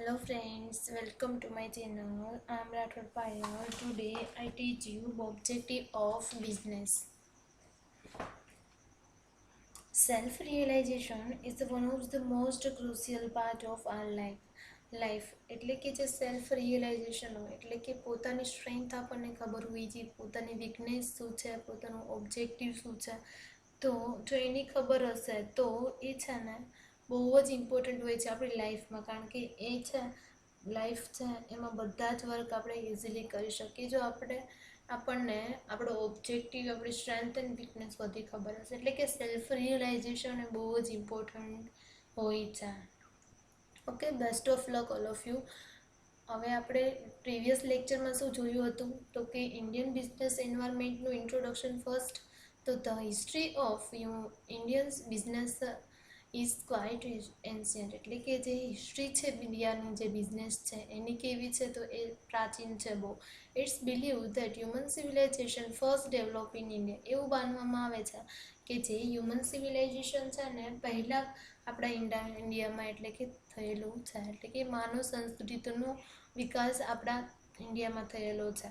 Hello friends, welcome to my channel. I am Rathod Payal. Today I teach you objective of business. Self-realization is one of the most crucial part of our life એટલે કે જે self realisation હોય એટલે કે પોતાની strength આપણને ખબર હોવી જોઈએ, પોતાની વીકનેસ શું છે, પોતાનું ઓબ્જેક્ટિવ શું છે. તો જો એની ખબર હશે તો એ છે ને બહુ જ ઇમ્પોર્ટન્ટ હોય છે આપણી લાઈફમાં, કારણ કે એ છે લાઈફ છે એમાં બધા જ વર્ક આપણે ઇઝીલી કરી શકીએ જો આપણને આપણો ઓબ્જેક્ટિવ, આપણી સ્ટ્રેન્થ એન્ડ વીકનેસ બધી ખબર હશે. એટલે કે સેલ્ફ રિયલાઇઝેશન એ બહુ જ ઇમ્પોર્ટન્ટ હોય છે. Okay, best of luck all of you. હવે આપણે પ્રીવિયસ લેક્ચરમાં શું જોયું હતું તો કે ઇન્ડિયન બિઝનેસ એન્વાયરમેન્ટનું ઇન્ટ્રોડક્શન ફર્સ્ટ. તો the history of Indian business is quite ancient. એટલે કે જે હિસ્ટ્રી છે ઇન્ડિયાની, જે બિઝનેસ છે એની કેવી છે તો એ પ્રાચીન છે બહુ. It's believe that human civilisation first develop in India. એવું માનવામાં આવે છે કે જે હ્યુમન સિવિલાઇઝેશન છે ને પહેલાં આપણા ઇન્ડિયામાં એટલે કે થયેલું છે. એટલે કે માનવ સંસ્કૃતિનો વિકાસ આપણા ઇન્ડિયામાં થયેલો છે.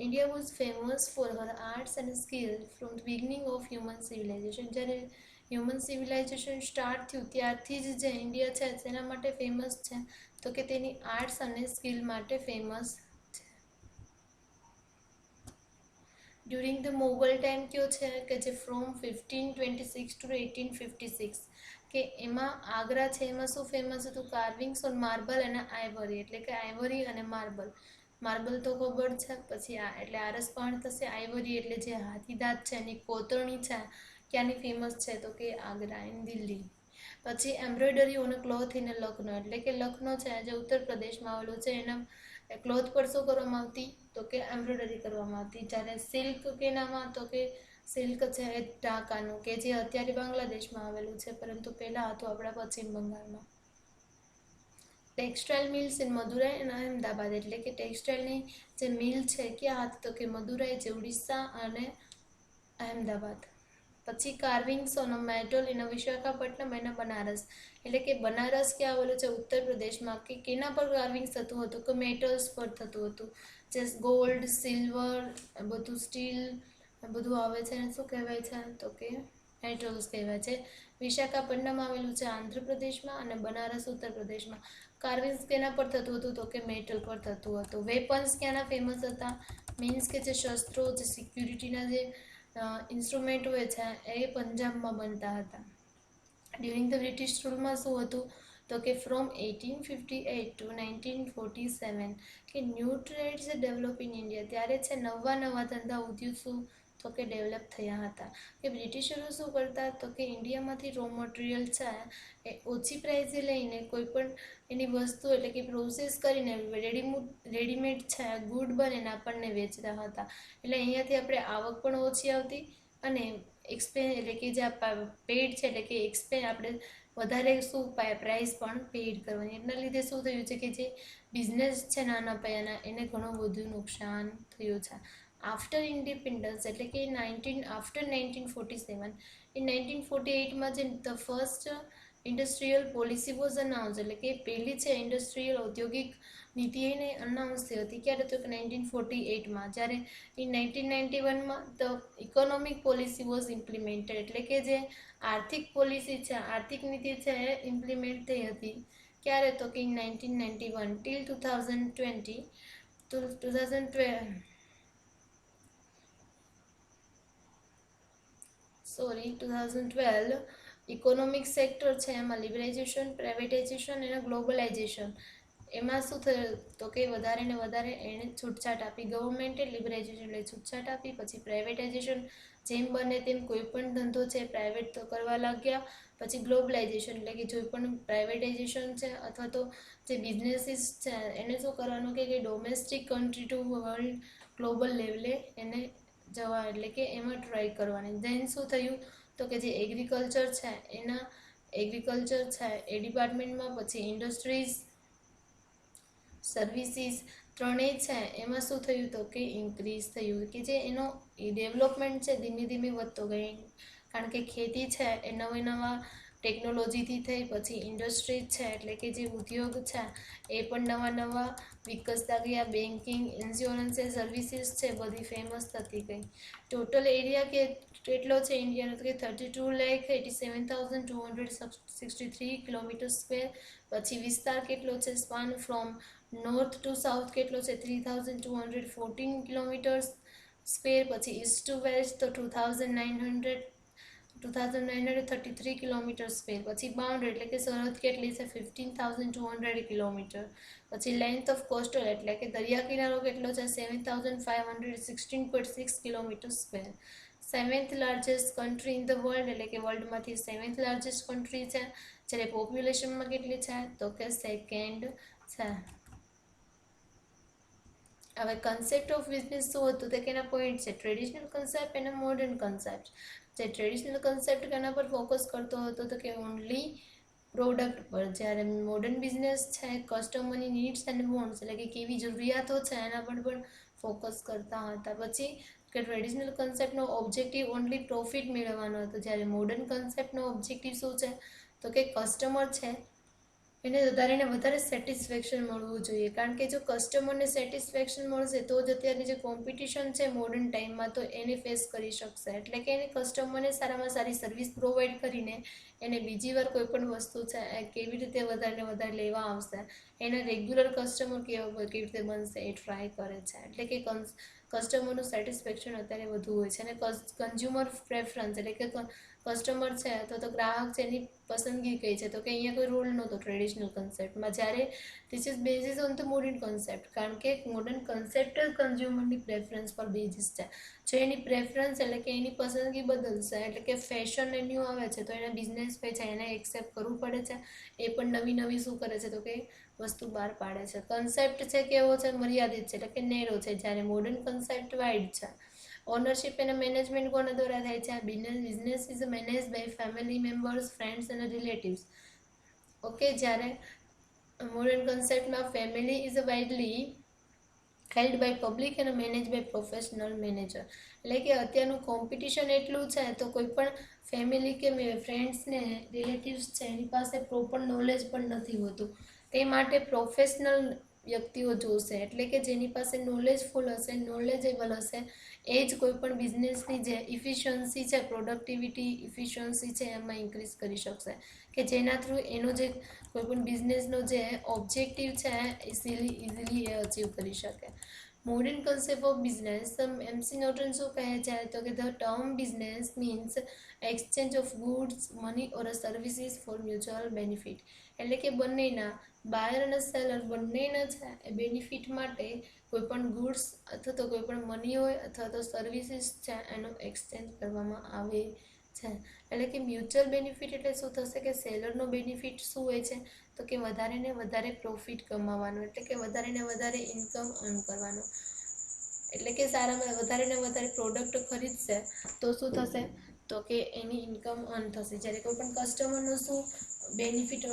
India was famous for her arts and skill from the beginning of human civilisation. જ્યારે હ્યુમન સિવિલાઇઝેશન સ્ટાર્ટ થયું ત્યારથી જ જે ઇન્ડિયા છે તેના માટે ફેમસ છે તો કે તેની આર્ટ્સ અને સ્કિલ માટે ફેમસ છે. ડ્યુરિંગ ધ મોગલ ટાઈમ કયો છે કે જે ફ્રોમ 1526 ટુ 1856 કે એમાં આગ્રા છે એમાં શું ફેમસ હતું? કાર્વિંગ્સ ઓન માર્બલ અને આઇવરી. એટલે કે આઇવરી અને માર્બલ તો ખબર છે, પછી એટલે આરસ પણ થશે. આઇવરી એટલે જે હાથીદાંત છે એની કોતરણી છે ક્યાંની ફેમસ છે તો કે આગ્રા ઇન દિલ્હી. પછી embroidery on cloth in Lucknow. એટલે કે લખનૌ છે જે ઉત્તર પ્રદેશમાં આવેલું છે એના ક્લોથ પર શું કરવામાં આવતી તો કે એમ્બ્રોઇડરી કરવામાં આવતી. જ્યારે સિલ્ક કેનામાં તો કે સિલ્ક છે એ ઢાકાનું, કે જે અત્યારે બાંગ્લાદેશમાં આવેલું છે પરંતુ પહેલાં હતું આપણા પશ્ચિમ બંગાળમાં. ટેક્સટાઇલ મિલ્સ ઇન મદુરાઈ અને અહેમદાબાદ. એટલે કે ટેક્સટાઇલની જે મિલ છે ક્યાં હતી તો કે મદુરાઈ, જે ઉડીસા અને અહેમદાબાદ. પછી કાર્વિંગ્સ ઓન મેટલ ઇન વિશાખાપટ્ટનમ અને બનારસ. એટલે કે બનારસ ક્યાં આવેલું છે? ઉત્તર પ્રદેશમાં. કે કેના પર કાર્વિંગ્સ થતું હતું? કે મેટલ્સ પર થતું હતું. જે ગોલ્ડ, સિલ્વર, બધું સ્ટીલ બધું આવે છે એને શું કહેવાય છે તો કે મેટલ્સ કહેવાય છે. વિશાખાપટ્ટનમ આવેલું છે આંધ્રપ્રદેશમાં અને બનારસ ઉત્તર પ્રદેશમાં. કાર્વિંગ્સ કેના પર થતું હતું તો કે મેટલ પર થતું હતું. વેપન્સ ક્યાંના ફેમસ હતા? મીન્સ કે જે શસ્ત્રો, જે સિક્યુરિટીના જે ઇન્સ્ટ્રુમેન્ટ હોય છે એ પંજાબમાં બનતા હતા. ડ્યુરિંગ ધ બ્રિટિશ રૂલમાં શું હતું તો કે ફ્રોમ 1858 ટુ 1947 કે new trades develop in India. ત્યારે છે નવા ધંધા ઉદ્યોગ શું તો કે ડેવલપ થયા હતા. કે બ્રિટિશરો શું કરતા તો કે ઇન્ડિયામાંથી રો મટીરિયલ છે એ ઓછી પ્રાઇસે લઈને કોઈ પણ એની વસ્તુ એટલે કે પ્રોસેસ કરીને રેડીમેડ છે ગુડ બને આપણને વેચતા હતા. એટલે અહીંયાથી આપણે આવક પણ ઓછી આવતી અને એટલે કે જે પેડ છે એટલે કે આપણે વધારે શું પ્રાઇસ પણ પેડ કરવાની. એના લીધે શું થયું છે કે જે બિઝનેસ છે નાના પાયાના એને ઘણું બધું નુકસાન થયું છે. આફ્ટર ઇન્ડિપેન્ડન્સ એટલે કે આફ્ટર 1947 ઇન 1948માં જે the first industrial policy was announce. એટલે કે પહેલી છે ઇન્ડસ્ટ્રીયલ ઔદ્યોગિક નીતિ એને અનાઉન્સ થઈ હતી. ક્યારે તો કે 1948માં. જ્યારે ઇન 1991માં the economic policy was implemented. એટલે કે જે આર્થિક પોલિસી છે, આર્થિક નીતિ છે એ ઇમ્પ્લિમેન્ટ થઈ હતી. ક્યારે તો કે 1991 ટિલ 2012 ઇકોનોમિક સેક્ટર છે એમાં લિબરાઇઝેશન, પ્રાઇવેટાઇઝેશન અને ગ્લોબલાઇઝેશન. એમાં શું થયું તો કે વધારે ને વધારે એણે છૂટછાટ આપી. ગવર્મેન્ટે લિબરાઇઝેશન એટલે છૂટછાટ આપી. પછી પ્રાઇવેટાઇઝેશન, જેમ બને તેમ કોઈ પણ ધંધો છે પ્રાઇવેટ તો કરવા લાગ્યા. પછી ગ્લોબલાઇઝેશન એટલે કે કોઈ પણ પ્રાઇવેટાઇઝેશન છે અથવા તો જે બિઝનેસીસ છે એને શું કરવાનું કે domestic country to world global લેવલે એને જવા એટલે કે એમાં ટ્રાય કરવાની. ધેન શું થયું તો કે જે એગ્રીકલ્ચર છે એ ડિપાર્ટમેન્ટમાં, પછી ઇન્ડસ્ટ્રીઝ, સર્વિસીસ ત્રણેય છે એમાં શું થયું તો કે ઇન્ક્રીઝ થયું. કે જે એનો ડેવલપમેન્ટ છે ધીમે ધીમે વધતો ગઈ. કારણ કે ખેતી છે એ નવા ટેકનોલોજીથી થઈ, પછી ઇન્ડસ્ટ્રી છે એટલે કે જે ઉદ્યોગ છે એ પણ નવા વિકસતા ગયા, બેન્કિંગ, ઇન્સ્યોરન્સ સર્વિસીસ છે બધી ફેમસ થતી ગઈ. ટોટલ એરિયા કેટલો છે ઇન્ડિયાનો તો કે 32,87,263 કિલોમીટર સ્ક્વેર. પછી વિસ્તાર કેટલો છે, span from north to south કેટલો છે 3,214 કિલોમીટર્સ સ્ક્વેર. પછી ઈસ્ટ ટુ વેસ્ટ તો 2,933 કિલોમીટર સ્ક્વેર. પછી બાઉન્ડ્રી એટલે કે સરહદ કેટલી છે 15,200 કિલોમીટર. પછી લેન્થ ઓફ કોસ્ટલ એટલે કે દરિયા કિનારો કેટલો છે 7,516.6 kilometre square. Seventh largest country in the world એટલે કે વર્લ્ડમાંથી સેવન્થ લાર્જેસ્ટ કન્ટ્રી છે. જ્યારે પોપ્યુલેશનમાં કેટલી છે તો કે સેકન્ડ છે. હવે કન્સેપ્ટ ઓફ બિઝનેસ શું હતું તો કે એના પોઈન્ટ છે ટ્રેડિશનલ કન્સેપ્ટ અને મોડર્ન કન્સેપ્ટ. જે ટ્રેડિશનલ કન્સેપ્ટ એના પર ફોકસ કરતો હતો તો કે ઓનલી પ્રોડક્ટ પર, જ્યારે મોડર્ન બિઝનેસ છે કસ્ટમરની નીડ્સ એન્ડ વોન્ટ્સ એટલે કે કેવી જરૂરિયાતો છે એના પર પણ ફોકસ કરતા હતા. પછી કે ટ્રેડિશનલ કન્સેપ્ટનો ઓબ્જેક્ટિવ ઓનલી પ્રોફિટ મેળવવાનો હતો, જ્યારે મોડર્ન કન્સેપ્ટનો ઓબ્જેક્ટિવ શું છે તો કે કસ્ટમર છે એને વધારે સેટિસ્ફેક્શન મળવું જોઈએ. કારણ કે જો કસ્ટમરને સેટિસ્ફેક્શન મળશે તો જ અત્યારે જે કોમ્પિટિશન છે મોડર્ન ટાઈમમાં તો એને ફેસ કરી શકશે. એટલે કે એને કસ્ટમરને સારામાં સારી સર્વિસ પ્રોવાઈડ કરીને એને બીજી વાર કોઈ પણ વસ્તુ છે એ કેવી રીતે વધારે લેવા આવશે, એના રેગ્યુલર કસ્ટમર કેવી રીતે બનશે એ ટ્રાય કરે છે. એટલે કે કસ્ટમરનું સેટિસ્ફેક્શન અત્યારે વધુ હોય છે. અને કન્ઝ્યુમર પ્રેફરન્સ એટલે કે કસ્ટમર છે અથવા તો ગ્રાહક છે એની પસંદગી કઈ છે તો કે અહીંયા કોઈ રૂલ નહોતો ટ્રેડિશનલ કન્સેપ્ટમાં, જ્યારે this is basis on the modern concept. કારણ કે મોડર્ન કન્સેપ્ટ જ કન્ઝ્યુમરની પ્રેફરન્સ પર બેઝિસ છે. જો એની પ્રેફરન્સ એટલે કે એની પસંદગી બદલશે એટલે કે ફેશન એન્યુ આવે છે તો એના બિઝનેસ હોય છે એને એક્સેપ્ટ કરવું પડે છે. એ પણ નવી શું કરે છે તો કે વસ્તુ બહાર પાડે છે. કન્સેપ્ટ છે કેવો છે મર્યાદિત છે એટલે કે નેરો છે, જ્યારે મોડર્ન કન્સેપ્ટ વાઇડ છે. ઓનરશિપ અને મેનેજમેન્ટ કોના દ્વારા થાય છે? Business is manage by family members, friends અને રિલેટિવ્સ. ઓકે, જ્યારે મોડર્ન કન્સેપ્ટમાં family is widely held by public અને મેનેજ બાય પ્રોફેશનલ મેનેજર. એટલે કે અત્યારનું કોમ્પિટિશન એટલું છે તો કોઈ પણ ફેમિલી કે ફ્રેન્ડ્સ ને રિલેટિવ્સ છે એની પાસે પ્રોપર નોલેજ પણ નથી હોતું. તે માટે પ્રોફેશનલ વ્યક્તિઓ જોશે એટલે કે જેની પાસે નોલેજફુલ હશે, નોલેજેબલ હશે એ જ કોઈ પણ બિઝનેસની જે ઇફિશિયન્સી છે, પ્રોડક્ટિવિટી ઇફિશિયન્સી છે એમાં ઇન્ક્રીઝ કરી શકશે. કે જેના થ્રુ એનો જે કોઈ પણ બિઝનેસનો જે ઓબ્જેક્ટિવ છે ઇઝીલી એ અચીવ કરી શકે. Modern concept of business MC Norton શું કહે છે તો કે the term business means exchange of goods, money or services for mutual benefit. એટલે કે બંનેના બાયર અને સેલર બંનેના છે એ બેનિફિટ માટે કોઈ પણ ગુડ્સ અથવા તો કોઈ પણ મની હોય અથવા તો સર્વિસીસ છે એનું એક્સચેન્જ કરવામાં આવે છે. એટલે કે મ્યુચ્યુઅલ બેનિફિટ એટલે શું થશે કે સેલરનો બેનિફિટ શું હોય છે તો કે વધારે ને વધારે પ્રોફિટ કમાવાનો, એટલે કે વધારે ને વધારે ઇન્કમ અર્ન કરવાનો. એટલે કે સારામાં વધારે ને વધારે પ્રોડક્ટ ખરીદશે તો શું થશે તો કે એની ઇન્કમ અર્ન થશે. જ્યારે કોઈ પણ કસ્ટમરનો શું બેનિફિટ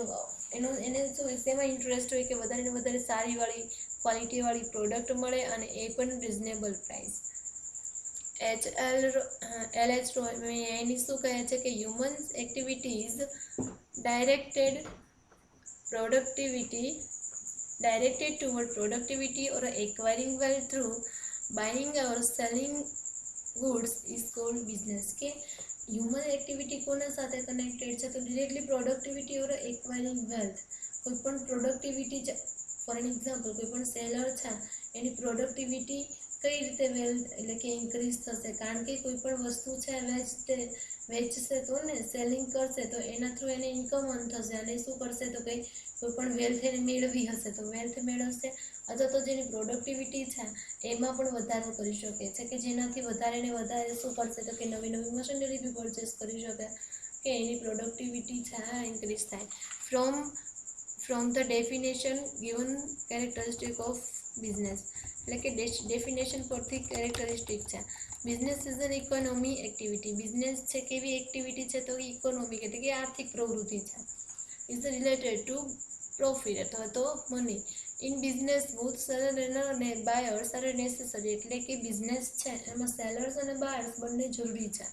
એને શું શેમાં ઇન્ટરેસ્ટ હોય કે વધારે ને વધારે સારીવાળી ક્વોલિટીવાળી પ્રોડક્ટ મળે અને એ પણ રિઝનેબલ પ્રાઇસ. LH એની શું કહે છે કે human activities directed toward productivity or acquiring wealth through buying or selling goods is called business. કે હ્યુમન એક્ટિવિટી કોના સાથે કનેક્ટેડ છે તો ડિરેક્ટલી પ્રોડક્ટિવિટી ઓર એક્વાયરિંગ વેલ્થ. કોઈ પણ પ્રોડક્ટિવિટી ફોર એન એક્ઝામ્પલ કોઈ પણ સેલર છે એની પ્રોડક્ટિવિટી કઈ રીતે વેલ્થ એટલે કે ઇન્ક્રીઝ થશે, કારણ કે કોઈ પણ વસ્તુ છે વેચશે તો ને સેલિંગ કરશે તો એના થ્રુ એને ઇન્કમ અર્ન થશે અને શું કરશે તો કંઈ કોઈ પણ વેલ્થ એને મેળવી હશે તો વેલ્થ મેળવશે અથવા તો જેની પ્રોડક્ટિવિટી છે એમાં પણ વધારો કરી શકે છે કે જેનાથી વધારે ને વધારે શું કરશે તો કે નવી મશીનરી બી પરચેસ કરી શકે કે એની પ્રોડક્ટિવિટી છે ઇન્ક્રીઝ થાય. From the definition given characteristic of business. એટલે કે ડેફિનેશન પરથી કેરેક્ટરિસ્ટિક છે. Business is an economy activity. Business છે કેવી એક્ટિવિટી છે તો ઇકોનોમિક એટલે કે આર્થિક પ્રવૃત્તિ છે. ઇઝ રિલેટેડ ટુ પ્રોફિટ અથવા તો money. In business both seller અને બાયર્સ આર નેસેસરી. એટલે કે બિઝનેસ છે એમાં સેલર્સ અને બાયર્સ બંને જરૂરી છે.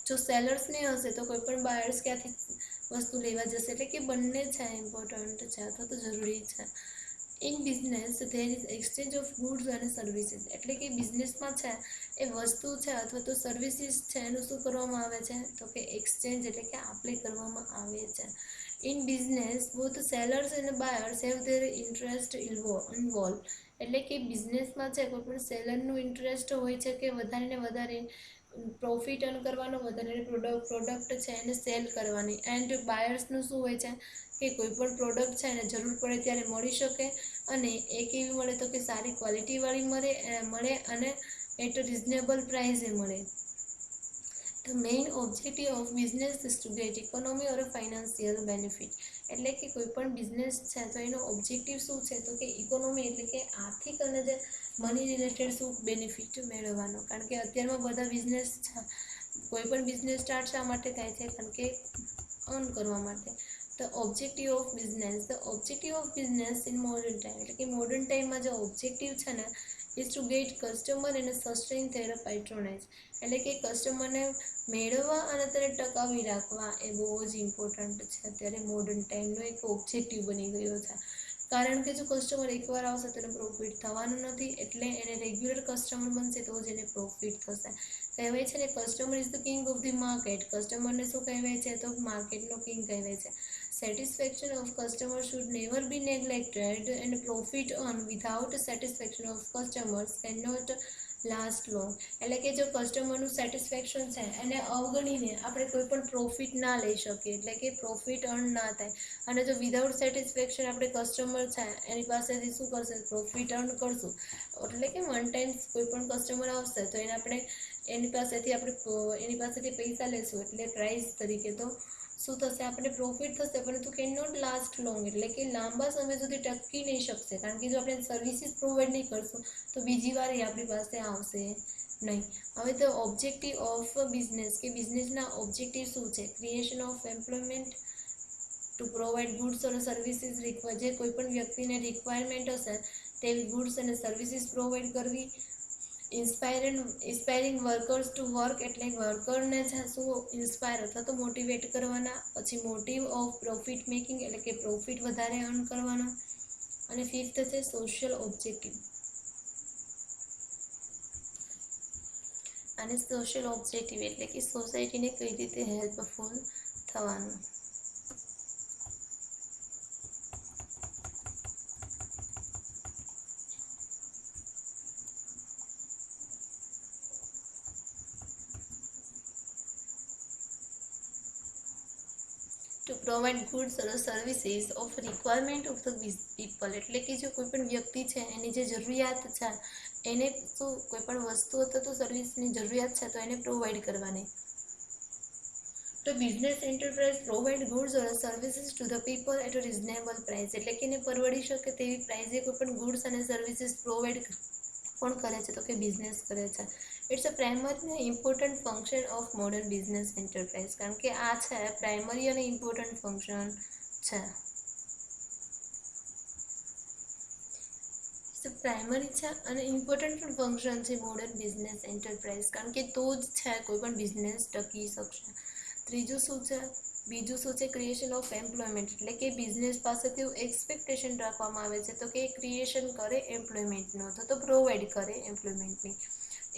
જો સેલર્સ નહીં હશે તો કોઈ પણ બાયર્સ ક્યાંથી વસ્તુ લેવા જશે, એટલે કે બંને છે ઇમ્પોર્ટન્ટ છે અથવા તો જરૂરી છે. In business there is exchange of goods અને સર્વિસીસ, એટલે કે બિઝનેસમાં છે એ વસ્તુ છે અથવા તો સર્વિસીસ છે એનું શું કરવામાં આવે છે, તો કે એક્સચેન્જ એટલે કે આપલે કરવામાં આવે છે. ઇન બિઝનેસ બોથ સેલર્સ અને buyers have there interest involve, એટલે કે બિઝનેસમાં છે કોઈ પણ સેલરનું ઇન્ટરેસ્ટ હોય છે કે વધારે ને વધારે પ્રોફિટ અર્ન કરવાનો, વધારે પ્રોડક્ટ છે એને સેલ કરવાની. એન્ડ બાયર્સનું શું હોય છે કે કોઈ પણ પ્રોડક્ટ છે એને જરૂર પડે ત્યારે મળી શકે, અને એ કેવી મળે તો કે સારી ક્વોલિટીવાળી મળે અને એટ રિઝનેબલ પ્રાઇસે મળે. The main objective of business is to get economy or a financial benefit, એટલે કે કોઈ પણ બિઝનેસ છે તો એનો ઓબ્જેક્ટિવ શું છે તો કે ઇકોનોમી એટલે કે આર્થિક અને જે મની રિલેટેડ શું બેનિફિટ મેળવવાનો. કારણ કે અત્યારમાં બધા બિઝનેસ છે, કોઈ પણ બિઝનેસ સ્ટાર્ટ શા માટે થાય છે, કારણ કે અર્ન કરવા માટે. The objective of business, the objective of business in modern time, એટલે કે મોડર્ન ટાઈમમાં જે ઓબ્જેક્ટિવ છે ને ઇઝ ટુ ગેટ કસ્ટમર અને સસ્ટેન ધેર પેટ્રોનેજ, એટલે કે કસ્ટમરને મેળવવા અને તેને ટકાવી રાખવા એ બહુ જ ઇમ્પોર્ટન્ટ છે. અત્યારે મોડર્ન ટાઈમનો એક ઓબ્જેક્ટિવ બની ગયો છે. કારણ કે જો કસ્ટમર એકવાર આવશે તો એને પ્રોફિટ થવાનું નથી, એટલે એને રેગ્યુલર કસ્ટમર બનશે તો જ એને પ્રોફિટ થશે. કહેવાય છે ને customer is the king of the market, કસ્ટમરને શું કહેવાય છે તો માર્કેટનો કિંગ કહેવાય છે. Satisfaction of customer should never be neglected and profit earn without satisfaction of customers can not last long, એટલે કે જો કસ્ટમરનું સેટિસ્ફેક્શન છે એને અવગણીને આપણે કોઈ પણ પ્રોફિટ ના લઈ શકીએ, એટલે કે પ્રોફિટ અર્ન ના થાય. અને જો વિધાઉટ સેટિસ્ફેક્શન આપણે કસ્ટમર છે એની પાસેથી શું કરશે, પ્રોફિટ અર્ન કરશું, એટલે કે વન ટાઈમ કોઈ પણ કસ્ટમર આવશે તો એને આપણે એની પાસેથી પૈસા લેશું એટલે પ્રાઇસ તરીકે, તો શું થશે, આપણે પ્રોફિટ થશે પરંતુ કેન નોટ લાસ્ટ લોંગ, એટલે કે લાંબા સમય સુધી ટકી નહીં શકશે. કારણ કે જો આપણે સર્વિસીસ પ્રોવાઈડ નહીં કરશું તો બીજી વાર એ આપણી પાસે આવશે નહીં. હવે તો ઓબ્જેક્ટિવ ઓફ બિઝનેસ, કે બિઝનેસના ઓબ્જેક્ટિવ શું છે, creation of employment, two provide goods અને સર્વિસીસ, જે કોઈ પણ વ્યક્તિને રિક્વાયરમેન્ટ હશે તેવી ગુડ્સ અને સર્વિસીસ પ્રોવાઈડ કરવી. ઇન્સ્પાયરિંગ વર્કર્સ ટુ વર્ક, એટલે વર્કરને શું ઇન્સ્પાયર અથવા તો મોટિવેટ કરવાના. પછી મોટિવ ઓફ પ્રોફિટ મેકિંગ, એટલે કે પ્રોફિટ વધારે અર્ન કરવાનો. અને ફિફ્થ છે સોશિયલ ઓબ્જેક્ટિવ, અને સોશિયલ ઓબ્જેક્ટિવ એટલે કે સોસાયટીને કઈ રીતે હેલ્પફુલ થવાનું. Two provide goods or services of requirement of the people, એટલે કે જો કોઈ પણ વ્યક્તિ છે એની જે જરૂરિયાત છે એને શું કોઈ પણ વસ્તુ અથવા તો સર્વિસની જરૂરિયાત છે તો એને પ્રોવાઈડ કરવાની. તો business enterprise provide goods or services to the people at a reasonable price, એટલે કે એને પરવડી શકે તેવી પ્રાઇસે કોઈ પણ ગુડ્સ અને સર્વિસીસ પ્રોવાઈડ કોણ કરે છે તો કે બિઝનેસ કરે છે. It's a primary important function of modern business enterprise, કારણ કે આ છે પ્રાઇમરી અને ઇમ્પોર્ટન્ટ ફંક્શન છે. પ્રાઇમરી છે અને ઇમ્પોર્ટન્ટ પણ ફંક્શન છે મોડર્ન બિઝનેસ એન્ટરપ્રાઇઝ, કારણ કે તો જ છે કોઈ પણ બિઝનેસ ટકી શકશે. બીજું શું છે ક્રિએશન ઓફ એમ્પ્લોયમેન્ટ, એટલે કે બિઝનેસ પાસેથી એક્સપેક્ટેશન રાખવામાં આવે છે તો કે ક્રિએશન કરે એમ્પ્લોયમેન્ટનો અથવા તો પ્રોવાઈડ કરે એમ્પ્લોયમેન્ટની.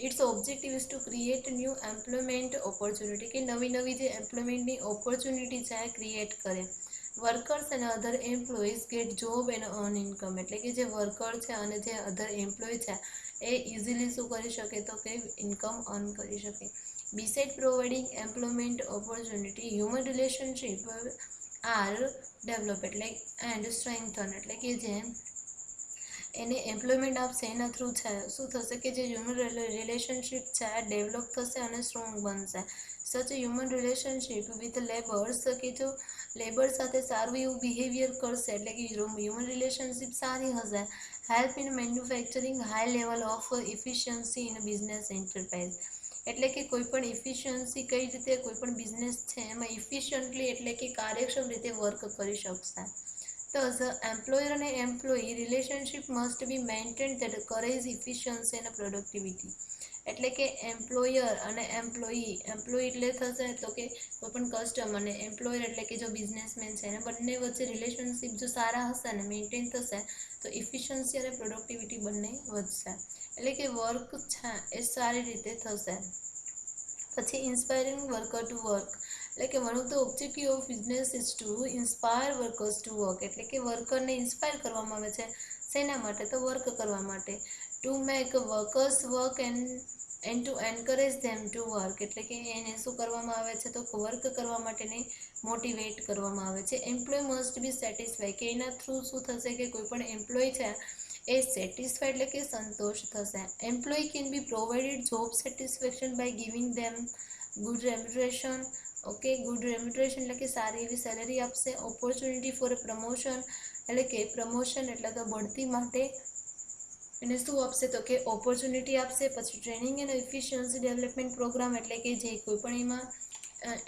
Its objective is to create new employment opportunity, કે નવી જે એમ્પ્લોયમેન્ટની ઓપોર્ચ્યુનિટી છે એ ક્રિએટ કરે. વર્કર્સ અને other employees get job and earn income, એટલે કે જે વર્કર છે અને જે અધર એમ્પ્લોય છે એ ઇઝીલી શું કરી શકે તો કે ઇન્કમ અર્ન કરી શકે. Beside providing employment opportunity, human relationship are develop એટલે એન્ડ સ્ટ્રેન્થન, એટલે કે જે એને એમ્પ્લોયમેન્ટ આપશે એના થ્રુ છે શું થશે કે જે હ્યુમન રિલેશનશીપ છે આ ડેવલપ થશે અને સ્ટ્રોંગ બનશે. સચ હ્યુમન રિલેશનશીપ વિથ લેબર્સ, કે જો લેબર સાથે સારું એવું બિહેવિયર કરશે એટલે કે હ્યુમન રિલેશનશીપ સારી હશે, help in manufacturing high level of efficiency in business enterprise, એટલે કે કોઈ પણ ઇફિશિયન્સી કઈ રીતે કોઈ પણ બિઝનેસ છે એમાં ઇફિશિયન્ટલી એટલે કે કાર્યક્ષમ રીતે વર્ક કરી શકશે. Thus, employer and employee relationship must be maintained that encourage efficiency and productivity. એટલે કે એમ્પ્લોયર અને એમ્પ્લોયી. એમ્પ્લોયી એટલે થશે તો કે કોઈ પણ કસ્ટમર, અને એમ્પ્લોયર એટલે કે જો બિઝનેસમેન છે, અને બંને વચ્ચે રિલેશનશિપ જો સારા હશે ને મેન્ટેન થશે તો ઇફિશિયન્સી અને પ્રોડક્ટિવિટી બંને વધશે. એટલે કે વર્ક છે એ સારી રીતે થશે. પછી ઇન્સ્પાયરિંગ વર્કર ટુ વર્ક, એટલે કે one of the objective of business is to inspire workers to work. એટલે કે વર્કરને ઇન્સ્પાયર કરવામાં આવે છે શેના માટે? તો વર્ક કરવા માટે. To make workers work and to encourage them to work. એટલે કે એને શું કરવામાં આવે છે? તો વર્ક કરવા માટેને મોટિવેટ કરવામાં આવે છે. એમ્પ્લોય મસ્ટ બી સેટિસ્ફાઈ, કે એના થ્રુ શું થશે કે કોઈ પણ એમ્પ્લોય છે એ સેટિસ્ફાઈડ એટલે કે સંતોષ થશે. Employ can be provided job satisfaction by giving them good remuneration. Okay, good remuneration એટલે કે સારી એવી સેલેરી આપશે. ઓપોર્ચ્યુનિટી ફોર પ્રમોશન, એટલે કે પ્રમોશન એટલે તો બઢતી માટે એને શું આપશે? તો કે ઓપોર્ચ્યુનિટી આપશે. પછી training and efficiency development programme, એટલે કે જે કોઈ પણ એમાં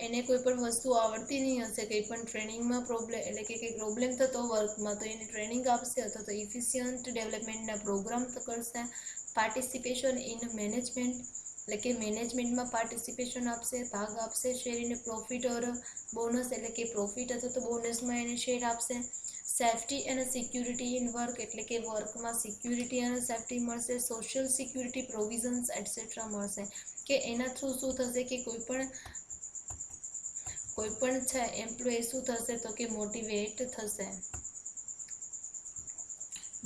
એને કોઈ પણ વસ્તુ આવડતી નહીં હશે, કંઈ પણ ટ્રેનિંગમાં પ્રોબ્લેમ, એટલે કે કંઈ પ્રોબ્લેમ થતો વર્કમાં, તો એને ટ્રેનિંગ આપશે અથવા તો ઇફિશિયન્ટ ડેવલપમેન્ટના પ્રોગ્રામ તો કરશે. પાર્ટિસિપેશન ઇન મેનેજમેન્ટ, એટલે કે મેનેજમેન્ટમાં પાર્ટિસિપેશન આપશે, ભાગ આપશે. Share in profit or bonus, એટલે કે પ્રોફિટ અથવા તો બોનસમાં એને શેર આપશે. સેફ્ટી અને સિક્યુરિટી ઇન વર્ક, એટલે કે વર્કમાં સિક્યુરિટી અને સેફ્ટી મળશે. સોશિયલ સિક્યુરિટી પ્રોવિઝન્સ એટસેટ્રા મળશે. કે એના થ્રુ શું થશે કે કોઈ પણ છે એમ્પ્લોય શું થશે? તો કે મોટિવેટ થશે.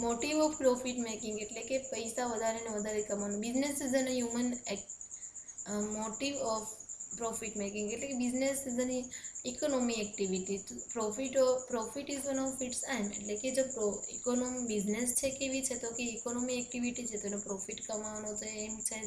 મોટિવ ઓફ પ્રોફિટ મેકિંગ, એટલે કે પૈસા વધારે ને વધારે કમાવાનું. Business is an human motive of profit making, એટલે કે business is an economy activity. Profit is one of its end, એટલે કે જો બિઝનેસ છે કેવી છે? તો કે ઇકોનોમી એક્ટિવિટી છે, તો એનો પ્રોફિટ કમાવાનો તો એમ છે.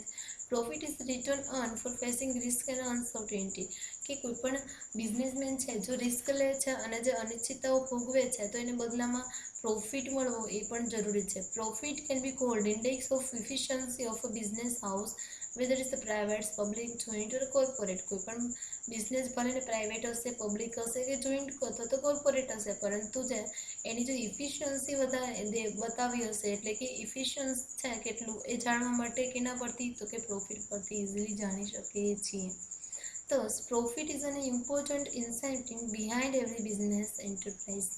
Profit is return earn for facing risk and uncertainty, કે કોઈ પણ બિઝનેસમેન છે જો રિસ્ક લે છે અને જે અનિશ્ચિતતાઓ ભોગવે છે તો એને બદલામાં પ્રોફિટ મળવો એ પણ જરૂરી છે. Profit can be called index of efficiency of a business house, whether is the private, public, joint or corporate. કોઈ પણ બિઝનેસ ભલે ને પ્રાઇવેટ હશે, પબ્લિક હશે કે જોઈન્ટ અથવા તો કોર્પોરેટ હશે, પરંતુ જે એની જો ઇફિશિયન્સી બતાવી હશે, એટલે કે ઇફિશિયન્સ છે કેટલું, એ જાણવા માટે કેના પરથી? તો કે પ્રોફિટ પરથી ઇઝીલી જાણી શકીએ છીએ. Thus, profit is an important incentive behind every business enterprise.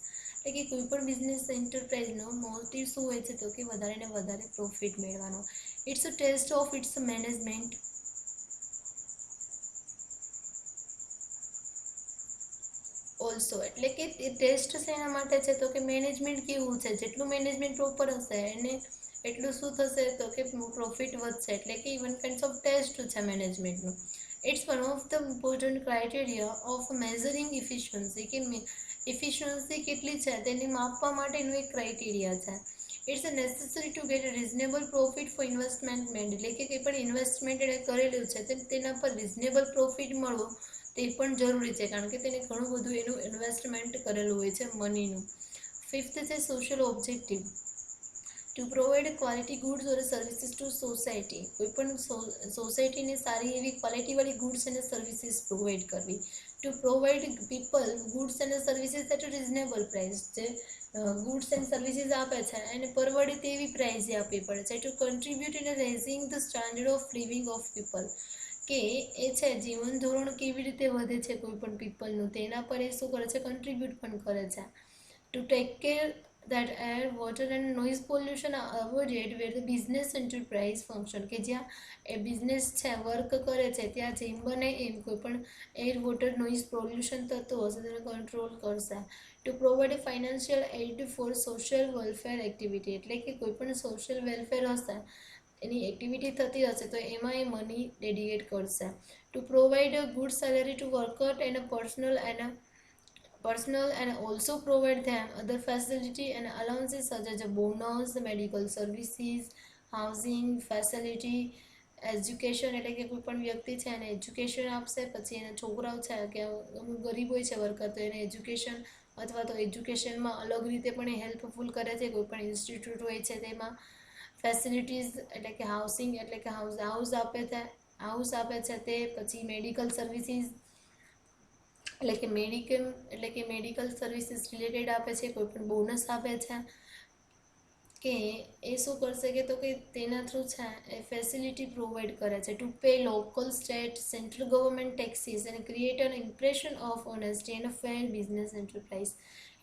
એટલે કે કોઈ પણ બિઝનેસ એન્ટરપ્રાઇઝનો મોટિવ શું હોય છે? તો કે વધારે ને વધારે પ્રોફિટ મેળવવાનો. It's a test of its management also, એટલે કે એ ટેસ્ટ શેના માટે છે? તો કે મેનેજમેન્ટ કેવું છે. જેટલું મેનેજમેન્ટ પ્રોપર હશે એને એટલું શું થશે? તો કે પ્રોફિટ વધશે. એટલે કે ઇવન કાઇન્ડ્સ ઓફ ટેસ્ટ છે મેનેજમેન્ટનું. It's one of the important criteria of measuring efficiency, કે ઇફિશિયન્સી કેટલી છે તેને માપવા માટેનું એક ક્રાઇટેરિયા છે. It's a necessary to get a reasonable profit for investment made, એટલે કે કંઈ પણ ઇન્વેસ્ટમેન્ટ એણે કરેલું છે તેના પર રિઝનેબલ પ્રોફિટ મળવો તે પણ જરૂરી છે, કારણ કે તેને ઘણું બધું એનું ઇન્વેસ્ટમેન્ટ કરેલું હોય છે મનીનું. ફિફ્થ છે social objective, to provide quality goods or services to society. કોઈ પણ સોસાયટીને સારી એવી ક્વોલિટીવાળી ગુડ્સ અને સર્વિસીસ પ્રોવાઈડ કરવી. ટુ પ્રોવાઈડ પીપલ ગુડ્સ અને services at a reasonable price, જે ગુડ્સ એન્ડ સર્વિસીસ આપે છે એને પરવડે તેવી પ્રાઇઝે આપવી પડે છે. To contribute in raising the standard of living of people, કે એ છે જીવન ધોરણ કેવી રીતે વધે છે કોઈ પણ પીપલનું તેના પર એ શું કરે છે? કન્ટ્રીબ્યુટ પણ કરે છે. To take care that air, water and noise pollution are avoided where the business enterprise function, કે જ્યાં એ બિઝનેસ છે વર્ક કરે છે ત્યાં જેમ બને એમ કોઈ પણ એર, વોટર, નોઇઝ પોલ્યુશન થતું હશે તેને કંટ્રોલ કરશે. To provide financial aid for social welfare activity, એટલે કે કોઈ પણ સોશિયલ વેલફેર હશે એની એક્ટિવિટી થતી હશે તો એમાં એ મની ડેડિકેટ કરશે. To provide a good salary to worker and personal and also provide them other facility and allowances such as a bonus, medical services, housing facility, education, એટલે કે કોઈ પણ વ્યક્તિ છે એને એજ્યુકેશન આપશે. પછી એના છોકરાઓ છે કે અમુક ગરીબ હોય છે વર્કર, તો એને એજ્યુકેશન અથવા તો એજ્યુકેશનમાં અલગ રીતે પણ એ હેલ્પફુલ કરે છે. કોઈ પણ ઇન્સ્ટિટ્યૂટ હોય છે તેમાં ફેસિલિટીઝ, એટલે કે હાઉસિંગ, એટલે કે હાઉસ આપે છે તે. પછી મેડિકલ સર્વિસીસ, એટલે કે મેડિકલ સર્વિસીસ રિલેટેડ આપે છે. કોઈ પણ બોનસ આપે છે. કે એ શું કરશે કે તો કે તેના થ્રુ છે એ ફેસિલિટી પ્રોવાઈડ કરે છે to pay local state central government taxes અને create an impression of honesty and a fair business enterprise.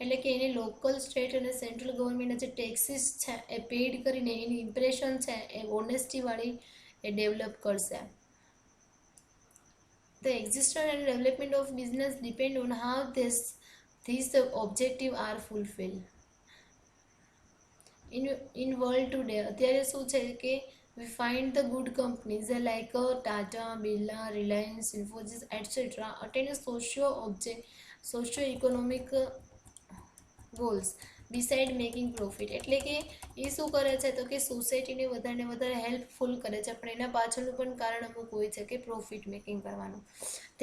એટલે કે એને લોકલ સ્ટેટ અને સેન્ટ્રલ ગવર્મેન્ટના જે ટેક્સીસ છે એ પેડ કરીને એની ઇમ્પ્રેશન છે એ ઓનેસ્ટીવાળી એ ડેવલપ કરશે. The existence and development of business depend on how these objectives are fulfilled. In world today અત્યારે શું છે કે we find the good companies like Tata, Birla, Reliance, Infosys, etc. attain a socio-economic goals besides making profit. એટલે કે એ શું કરે છે તો કે સોસાયટીને વધારે હેલ્પફુલ કરે છે, પણ એના પાછળનું પણ કારણ અમુક હોય છે કે પ્રોફિટ મેકિંગ કરવાનું.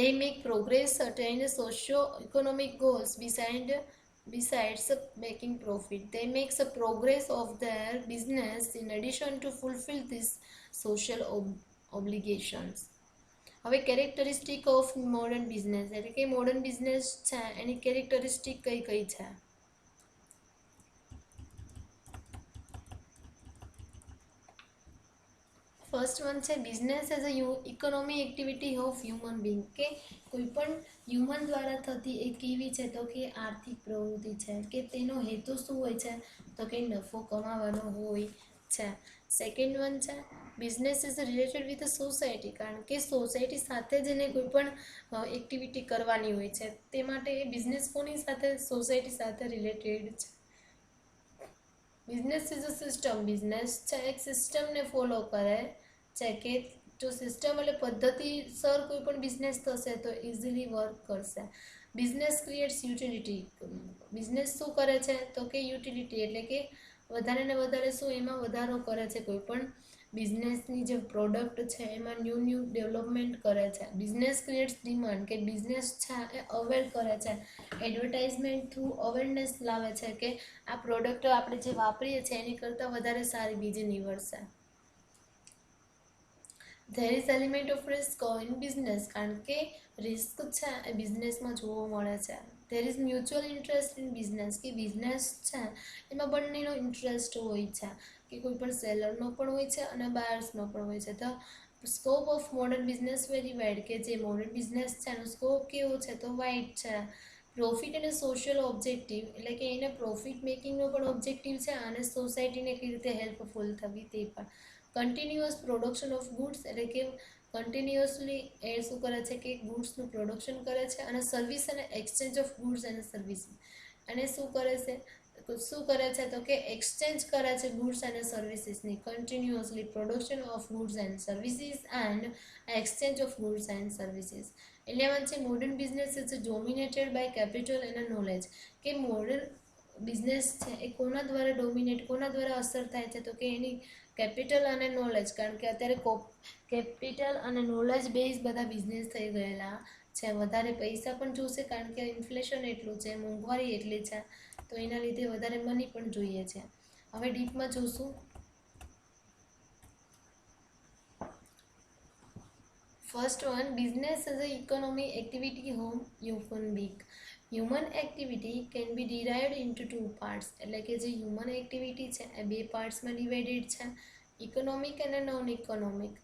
They make progress attain socio-economic goals besides making profit. They make the progress of their business in addition to fulfill these social obligations. હવે કેરેક્ટરિસ્ટિક ઓફ મોડર્ન બિઝનેસ એટલે કે મોડર્ન બિઝનેસ છે એની characteristic કઈ કઈ છે. First one છે business as a economy activity of human being, કે કોઈ પણ હ્યુમન દ્વારા થતી એક એવી છે તો કે આર્થિક પ્રવૃત્તિ છે કે તેનો હેતુ શું હોય છે તો કે નફો કમાવાનો હોય છે. સેકન્ડ વન છે business is related with society, કારણ કે સોસાયટી સાથે જ એને કોઈ પણ એક્ટિવિટી કરવાની હોય છે, તે માટે એ બિઝનેસ કોની સાથે સોસાયટી સાથે રિલેટેડ છે. Business is a system, business છે એક સિસ્ટમને ફોલો કરે છે કે જો સિસ્ટમ એટલે પદ્ધતિસર કોઈ પણ બિઝનેસ થશે તો ઇઝીલી વર્ક કરશે. બિઝનેસ ક્રિએટ્સ યુટિલિટી, બિઝનેસ શું કરે છે તો કે યુટિલિટી એટલે કે વધારે ને વધારે શું એમાં વધારો કરે છે, કોઈ પણ બિઝનેસની જે પ્રોડક્ટ છે એમાં ન્યૂ ડેવલપમેન્ટ કરે છે. બિઝનેસ ક્રિએટ્સ ડિમાન્ડ, કે બિઝનેસ છે એ અવેર કરે છે, એડવર્ટાઇઝમેન્ટ થ્રુ અવેરનેસ લાવે છે કે આ પ્રોડક્ટ આપણે જે વાપરીએ છીએ એની કરતાં વધારે સારી બીજી નીવડશે. There is element of risk in business, કારણ કે રિસ્ક છે એ બિઝનેસમાં જોવા મળે છે. There is mutual interest in business, કે બિઝનેસ છે એમાં બંનેનો ઇન્ટરેસ્ટ હોય છે, કે કોઈ પણ સેલરનો પણ હોય છે અને બાયર્સનો પણ હોય છે. તો scope of modern business very wide, કે જે મોડર્ન બિઝનેસ છે એનો સ્કોપ કેવો છે તો વાઇડ છે. પ્રોફિટ અને સોશિયલ ઓબ્જેક્ટિવ, એટલે કે એને પ્રોફિટ મેકિંગનો પણ ઓબ્જેક્ટિવ છે અને સોસાયટીને કેવી રીતે હેલ્પફુલ થવી તે પણ. કન્ટિન્યુઅસ પ્રોડક્શન ઓફ ગુડ્સ, એટલે કે કન્ટિન્યુઅસલી એ શું કરે છે કે ગુડ્સનું પ્રોડક્શન કરે છે, અને સર્વિસ અને એક્સચેન્જ ઓફ ગુડ્સ અને સર્વિસ, અને શું કરે છે તો કે એક્સચેન્જ કરે છે ગુડ્સ અને સર્વિસીસની. Continuously production of goods and services and exchange of goods and services. 11 છે modern business is dominated by capital and knowledge, કે મોડર્ન બિઝનેસ છે એ કોના દ્વારા અસર થાય છે તો કે એની કેપિટલ અને નોલેજ, કારણ કે અત્યારે કેપિટલ અને નોલેજ બેઝ બધા બિઝનેસ થઈ ગયેલા છે. વધારે પૈસા પણ જોશે કારણ કે ઇન્ફ્લેશન એટલું છે, મોંઘવારી એટલી છે, તો એના લીધે વધારે મની પણ જોઈએ છે. હવે ડીપમાં જોશું. First one business as a economy activity home human being. Human activity can B derived into 2 parts, એટલે કે જે હ્યુમન એક્ટિવિટી છે એ 2 પાર્ટ્સમાં ડિવાઇડેડ છે, ઇકોનોમિક અને non economic.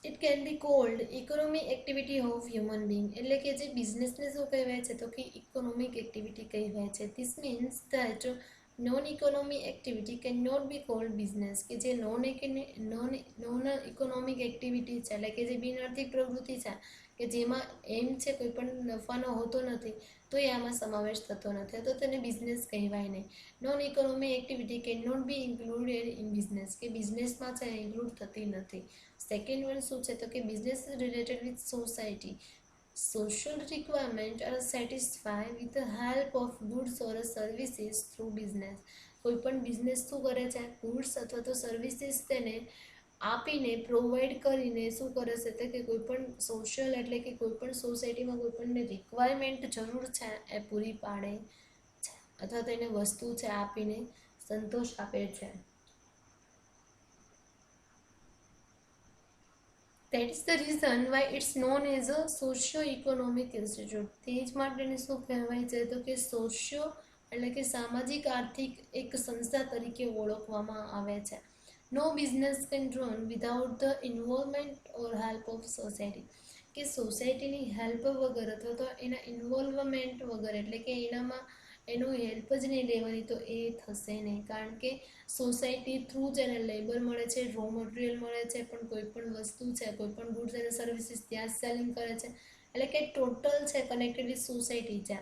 It can be cold economic activity of human being, એટલે કે જે બિઝનેસને શું કહેવાય છે તો કે ઇકોનોમિક એક્ટિવિટી કહેવાય છે. This means that non economic activity can not be called business, કે જે નોન ઇકોનોમિક એક્ટિવિટી છે એટલે કે જે બિનઆર્થિક પ્રવૃત્તિ છે કે જેમાં એમ છે કોઈ પણ નફાનો હોતો નથી તો એ આમાં સમાવેશ થતો નથી, તો તેને બિઝનેસ કહેવાય નહીં. Non economic activity can not be included in business, કે બિઝનેસમાં છે ઇન્ક્લુડ થતી નથી. સેકન્ડ વન શું છે તો કે business is related with society. Social requirements are satisfied with the help of goods or services through business. કોઈ પણ બિઝનેસ શું કરે છે ગુડ્સ અથવા તો સર્વિસીસ તેને આપીને પ્રોવાઈડ કરીને શું કરે છે તો કે કોઈ પણ સોશિયલ એટલે કે કોઈ પણ સોસાયટીમાં કોઈ પણને રિક્વાયરમેન્ટ જરૂર છે એ પૂરી પાડે છે, અથવા તો એને વસ્તુ છે આપીને સંતોષ આપે છે. That is the reason why it's known as a socio-economic institute. તે જ માટે શું કહેવાય છે તો કે સોશિયો એટલે કે સામાજિક આર્થિક એક સંસ્થા તરીકે ઓળખવામાં આવે છે. No business can run without the involvement or help of society, કે સોસાયટીની હેલ્પ વગર અથવા તો એના ઇન્વોલ્વમેન્ટ વગર, એટલે કે એનો હેલ્પ જ નહીં લેવાની તો એ થશે નહીં. કારણ કે સોસાયટી થ્રુ જ એને લેબર મળે છે, રો મટીરિયલ મળે છે, પણ કોઈ પણ વસ્તુ છે, કોઈ પણ ગુડ્સ અને સર્વિસીસ ત્યાં જ સેલિંગ કરે છે. એટલે કે ટોટલ છે કનેક્ટેડ વિથ સોસાયટી છે.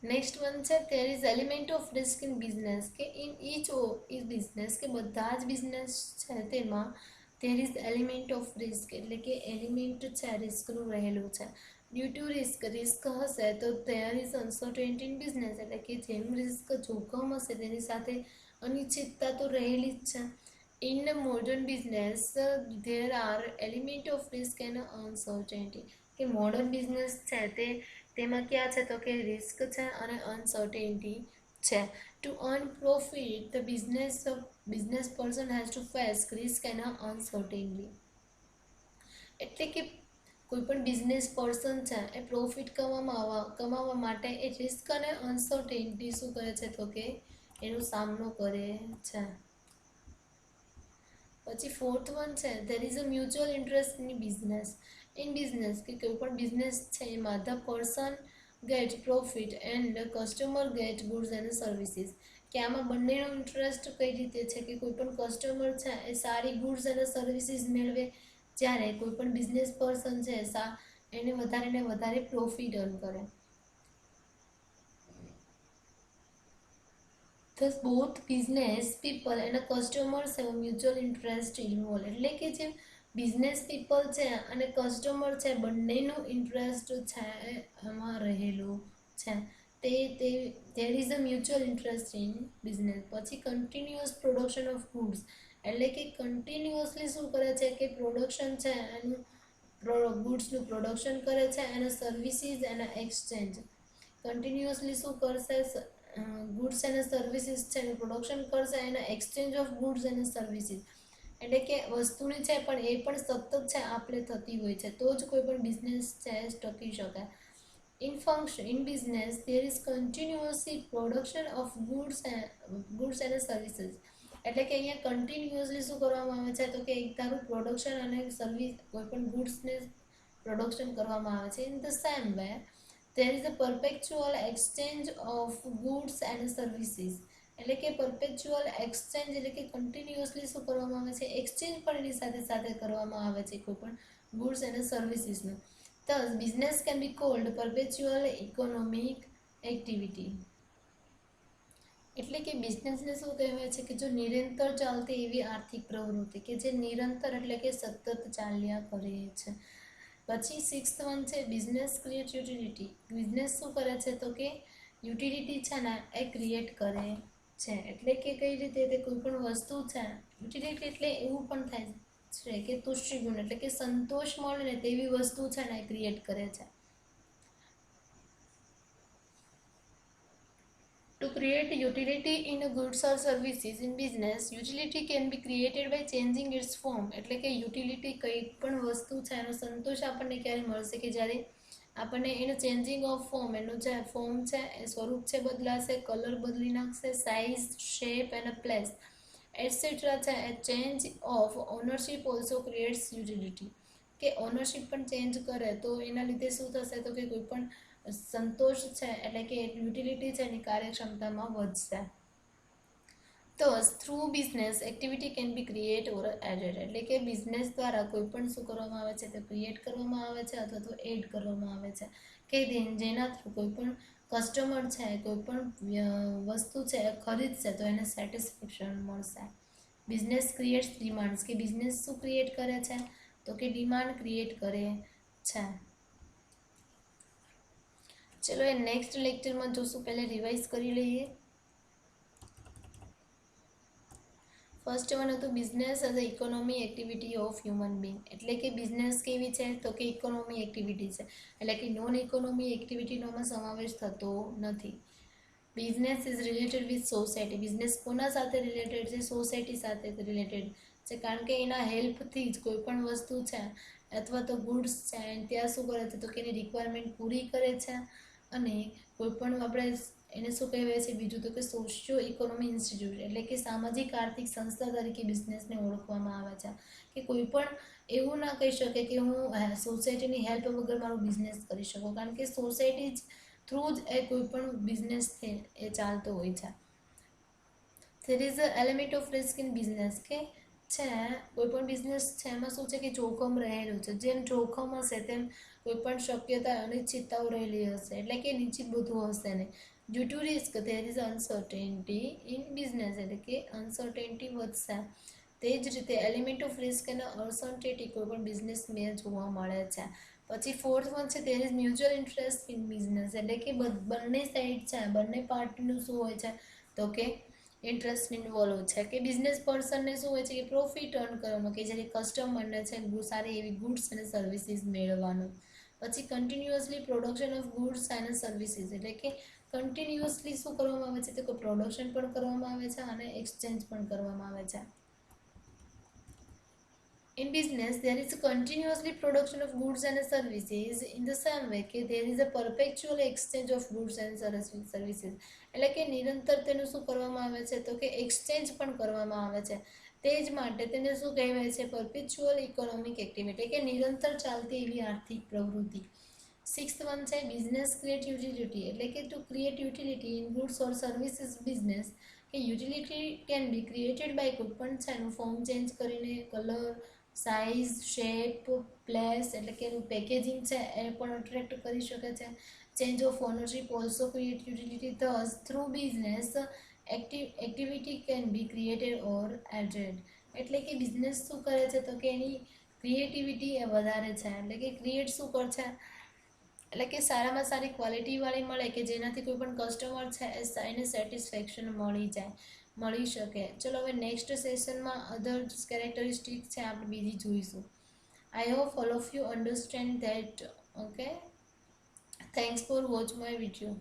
નેક્સ્ટ વન છે there is element of risk in business, કે in each business, કે બધા જ બિઝનેસ છે તેમાં there is element of risk, એટલે કે એલિમેન્ટ છે રિસ્કનું રહેલું છે. ડ્યુ ટુ રિસ્ક હશે તો there is uncertainty in business, એટલે કે જેમ રિસ્ક જોખમ હશે તેની સાથે અનિશ્ચિતતા તો રહેલી જ છે. In the modern business there are element of risk and uncertainty, કે મોડર્ન બિઝનેસ છે તેમાં ક્યાં છે તો કે રિસ્ક છે અને અનસર્ટેનિટી છે. To earn profit the business person has to face risk and uncertainty, એટલે કે કોઈ પણ બિઝનેસ પર્સન છે એ પ્રોફિટ કમાવા માટે એ રિસ્ક અને અનસર્ટેનિટી શું કરે છે તો કે એનો સામનો કરે છે. પછી ફોર્થ વન છે there is a mutual interest in business, કે કોઈ પણ બિઝનેસ છે એમાં the person get profit and customer get goods and services, કે આમાં બંનેનો ઇન્ટરેસ્ટ કઈ રીતે છે કે કોઈ પણ કસ્ટમર છે એ સારી ગુડ્સ અને સર્વિસીસ મેળવે, જ્યારે કોઈ પણ બિઝનેસ પર્સન છે એને વધારે પ્રોફિટ અર્ન કરે. Thus both business people and customers have mutual interest involved, એટલે કે જે બિઝનેસ પીપલ છે અને કસ્ટમર છે બંનેનો ઇન્ટરેસ્ટ છે એમાં રહેલું છે. there is a mutual interest in business. પછી કન્ટિન્યુઅસ પ્રોડક્શન ઓફ ગુડ્સ, એટલે કે કન્ટિન્યુઅસલી શું કરે છે કે પ્રોડક્શન છે એનું ગુડ્સનું પ્રોડક્શન કરે છે અને સર્વિસીસ એના એક્સચેન્જ. કન્ટિન્યુઅસલી શું કરશે, ગુડ્સ અને સર્વિસીસ છે એનું પ્રોડક્શન કરશે એના એક્સચેન્જ ઓફ ગુડ્સ અને સર્વિસીસ, એટલે કે વસ્તુની છે પણ એ પણ સતત છે આપણે થતી હોય છે તો જ કોઈ પણ બિઝનેસ છે ટકી શકે. In business there is continuously production of goods and services, એટલે કે અહીંયા કન્ટિન્યુઅસલી શું કરવામાં આવે છે તો કે એક ધારું પ્રોડક્શન અને સર્વિસ કોઈ પણ ગુડ્સને પ્રોડક્શન કરવામાં આવે છે. In the same way there is a perpetual exchange of goods and services, એટલે કે perpetual exchange એટલે કે કન્ટિન્યુઅસલી શું કરવામાં આવે છે એક્સચેન્જ પણ એની સાથે કરવામાં આવે છે કોઈ પણ ગુડ્સ અને સર્વિસીસનું. Thus business can be called perpetual economic activity, એટલે કે બિઝનેસને શું કહેવાય છે કે જો નિરંતર ચાલતી એવી આર્થિક પ્રવૃત્તિ, કે જે નિરંતર એટલે કે સતત ચાલ્યા કરે છે. પછી સિક્સ્થ વન છે બિઝનેસ ક્રિએટ યુટિલિટી, બિઝનેસ શું કરે છે તો કે યુટિલિટી છે ને એ ક્રિએટ કરે છે, એટલે કે કઈ રીતે તે કોઈ પણ વસ્તુ છે, યુટિલિટી એટલે એવું પણ થાય છે કે તુષ્ટિગુણ, એટલે કે સંતોષ મળે ને તેવી વસ્તુ છે ને એ ક્રિએટ કરે છે. To create utility in goods or services in business, utility can be created by changing its form, એટલે કે યુટિલિટી કઈ પણ વસ્તુ છે એનો સંતોષ આપણને ક્યારે મળશે કે જ્યારે આપણને એનું ચેન્જિંગ ઓફ ફોર્મ, એનું જે ફોર્મ છે એ સ્વરૂપ છે બદલાશે, કલર બદલી નાખશે, size, shape and place etcetera છે. A change of ownership also creates utility, કે ઓનરશિપ પણ ચેન્જ કરે તો એના લીધે શું થશે તો કે કોઈ પણ સંતોષ છે એટલે કે યુટિલિટી છે એની કાર્યક્ષમતામાં વધશે. તો through business activity can be create or added, એટલે કે બિઝનેસ દ્વારા કોઈ પણ શું કરવામાં આવે છે તે ક્રિએટ કરવામાં આવે છે અથવા તો એડ કરવામાં આવે છે, કે જેના થ્રુ કોઈ પણ કસ્ટમર છે કોઈ પણ વસ્તુ છે ખરીદશે તો એને સેટિસ્ફેક્શન મળશે. બિઝનેસ ક્રિએટ્સ ડિમાન્ડ્સ, કે બિઝનેસ શું ક્રિએટ કરે છે તો કે ડિમાન્ડ ક્રિએટ કરે છે. ચલો એ નેક્સ્ટ લેક્ચરમાં જોશું, પહેલા રિવાઇઝ કરી લઈએ. ફર્સ્ટ વન હતું business as a economy activity of human being, એટલે કે બિઝનેસ કેવી છે તો કે ઇકોનોમી એક્ટિવિટી છે, એટલે કે નોન ઇકોનોમી એક્ટિવિટીનો આમાં સમાવેશ થતો નથી. Business is related with society, business કોના સાથે રિલેટેડ છે, સોસાયટી સાથે રિલેટેડ છે, કારણ કે એના હેલ્પથી જ કોઈ પણ વસ્તુ છે અથવા તો ગુડ્સ છે ત્યાં શું કરે છે તો કે એની રિક્વાયરમેન્ટ પૂરી કરે છે અને કોઈ પણ આપણે એને શું કહેવાય છે બીજું તો કે સોશિયો ઇકોનોમી ઇન્સ્ટિટ્યૂટ એટલે કે સામાજિક આર્થિક સંસ્થા તરીકે બિઝનેસને ઓળખવામાં આવે છે કે કોઈ પણ એવું ના કહી શકે કે હું સોસાયટીની હેલ્પ વગર મારો બિઝનેસ કરી શકું, કારણ કે સોસાયટી થ્રુ જ એ કોઈ પણ બિઝનેસ એ ચાલતો હોય છે. There is a element of risk in business કે છે કોઈ પણ બિઝનેસ છે એમાં શું છે કે જોખમ રહેલું છે. જેમ જોખમ હશે તેમ કોઈ પણ શક્યતા અનિશ્ચિતતાઓ રહેલી હશે, એટલે કે નિશ્ચિત બધું હશે નહીં. Due to risk there is uncertainty in business એટલે કે અનસર્ટેનિટી વધશે. તે જ રીતે એલિમેન્ટ ઓફ રિસ્ક અને અનસર્ટેનિટી કોઈ પણ બિઝનેસમાં જોવા મળે છે. પછી ફોર્થ વન છે there is mutual interest in business એટલે કે બંને સાઈડ છે, બંને પાર્ટીનું શું હોય છે તો કે ઇન્ટરેસ્ટ ઇન્વોલ્વ છે કે બિઝનેસ પર્સનને શું હોય છે કે પ્રોફિટ અર્ન કરવાનું, કે જ્યારે કસ્ટમરને છે સારી એવી ગુડ્સ અને સર્વિસીસ મેળવવાનું. પછી કન્ટિન્યુઅસલી પ્રોડક્શન ઓફ ગુડ્સ અને સર્વિસીસ એટલે કે કન્ટિન્યુઅસલી શું કરવામાં આવે છે તો કે પ્રોડક્શન પણ કરવામાં આવે છે અને એક્સચેન્જ પણ કરવામાં આવે છે. In business, there is a continuously production of goods and services in the same way કે there is a perpetual exchange of goods and services એટલે કે નિરંતર તેનું શું કરવામાં આવે છે તો કે એક્સચેન્જ પણ કરવામાં આવે છે. તે જ માટે તેને શું કહેવાય છે પરપેચ્યુઅલ ઇકોનોમિક એક્ટિવિટી કે નિરંતર ચાલતી એવી આર્થિક પ્રવૃત્તિ. સિક્સ્થ વન છે બિઝનેસ ક્રિએટ યુટિલિટી એટલે કે to create utility in goods or services business કે utility can be created by કોઈ પણ છે એનું ફોર્મ ચેન્જ કરીને, કલર, સાઇઝ, શેપ, પ્લેસ એટલે કે એનું પેકેજિંગ છે એ પણ અટ્રેક્ટ કરી શકે છે. Change of ownership also create utility. Thus through business activity can be created or added એટલે કે બિઝનેસ શું કરે છે તો કે એની ક્રિએટિવિટી એ વધારે છે એટલે કે ક્રિએટ શું કરશે એટલે કે સારામાં સારી ક્વોલિટીવાળી મળે કે જેનાથી કોઈ પણ કસ્ટમર છે એને સેટિસ્ફેક્શન મળી શકે. ચલો હવે નેક્સ્ટ સેશનમાં અધર કેરેક્ટરિસ્ટિક છે આપણે બીજી જોઈશું. I hope all of you understand that. Okay, thanks for watch my video.